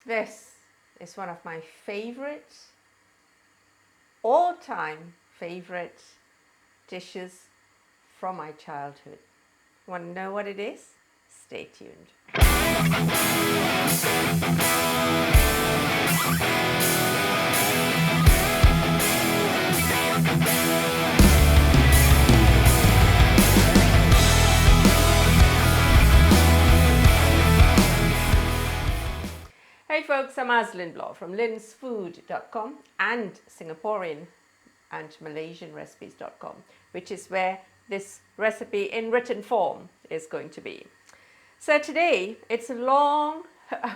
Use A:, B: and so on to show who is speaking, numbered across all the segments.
A: This is one of my favorite, all-time favorite dishes from my childhood. Want to know what it is? Stay tuned. Hey folks, I'm Aslin Blow from linsfood.com and Singaporean and Malaysian recipes.com, which is where this recipe in written form is going to be. So today it's a long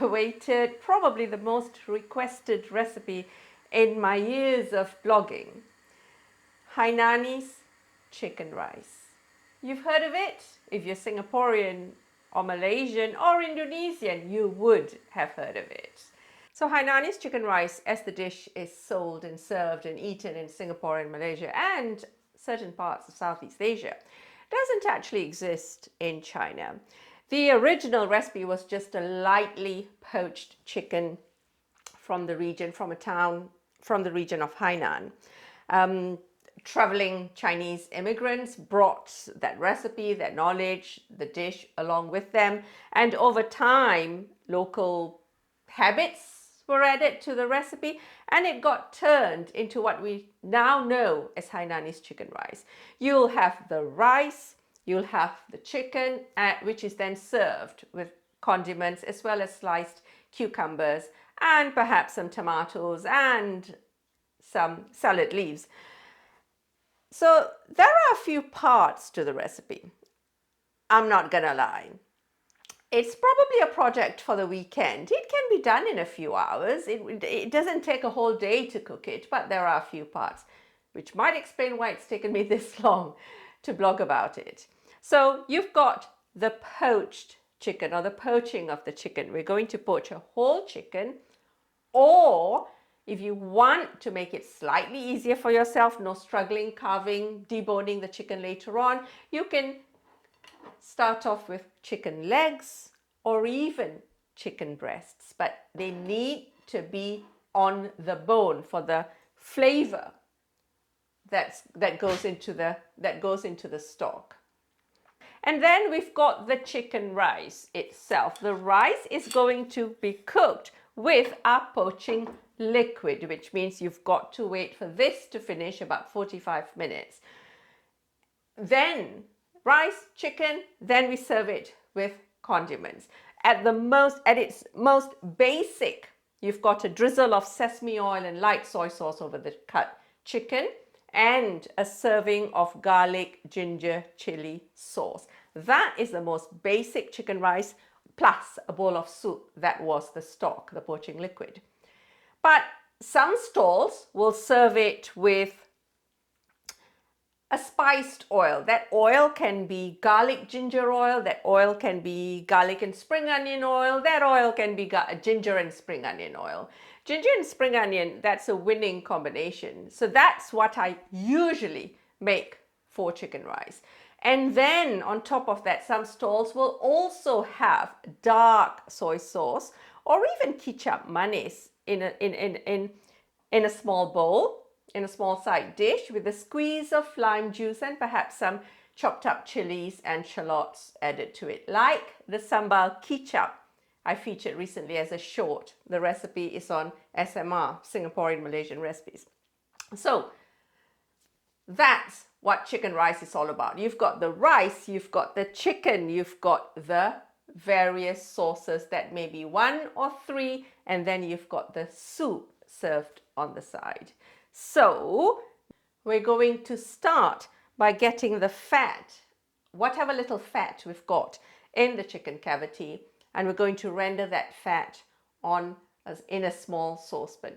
A: awaited, probably the most requested recipe in my years of blogging. Hainanese chicken rice. You've heard of it? If you're Singaporean or Malaysian or Indonesian, you would have heard of it. So Hainanese chicken rice, as the dish is sold and served and eaten in Singapore and Malaysia and certain parts of Southeast Asia, doesn't actually exist in China. The original recipe was just a lightly poached chicken from the region, from a town, from the region of Hainan. Traveling Chinese immigrants brought that recipe, their knowledge, the dish along with them. And over time, local habits were added to the recipe and it got turned into what we now know as Hainanese chicken rice. You'll have the rice, you'll have the chicken, which is then served with condiments as well as sliced cucumbers and perhaps some tomatoes and some salad leaves. So there are a few parts to the recipe. I'm not gonna lie. It's probably a project for the weekend. It can be done in a few hours. It doesn't take a whole day to cook it, but there are a few parts, which might explain why it's taken me this long to blog about it. So you've got the poached chicken or the poaching of the chicken. We're going to poach a whole chicken, or if you want to make it slightly easier for yourself, no struggling, carving, deboning the chicken later on, you can start off with chicken legs or even chicken breasts, but they need to be on the bone for the flavor that goes into the stock. And then we've got the chicken rice itself. The rice is going to be cooked with our poaching liquid, which means you've got to wait for this to finish about 45 minutes. Then rice, chicken, then we serve it with condiments. At its most basic, you've got a drizzle of sesame oil and light soy sauce over the cut chicken and a serving of garlic, ginger, chili sauce. That is the most basic chicken rice, plus a bowl of soup. That was the stock, the poaching liquid. But some stalls will serve it with a spiced oil. That oil can be garlic ginger oil, that oil can be garlic and spring onion oil, that oil can be ginger and spring onion oil. Ginger and spring onion, that's a winning combination. So that's what I usually make for chicken rice. And then on top of that, some stalls will also have dark soy sauce or even ketchup mayonnaise in a small bowl, in a small side dish with a squeeze of lime juice and perhaps some chopped up chilies and shallots added to it, like the sambal ketchup I featured recently as a short. The recipe is on SMR, Singaporean Malaysian Recipes. So that's what chicken rice is all about. You've got the rice, you've got the chicken, you've got the various sauces that may be 1 or 3, and then you've got the soup served on the side. So we're going to start by getting the fat, whatever little fat we've got in the chicken cavity, and we're going to render that fat in a small saucepan.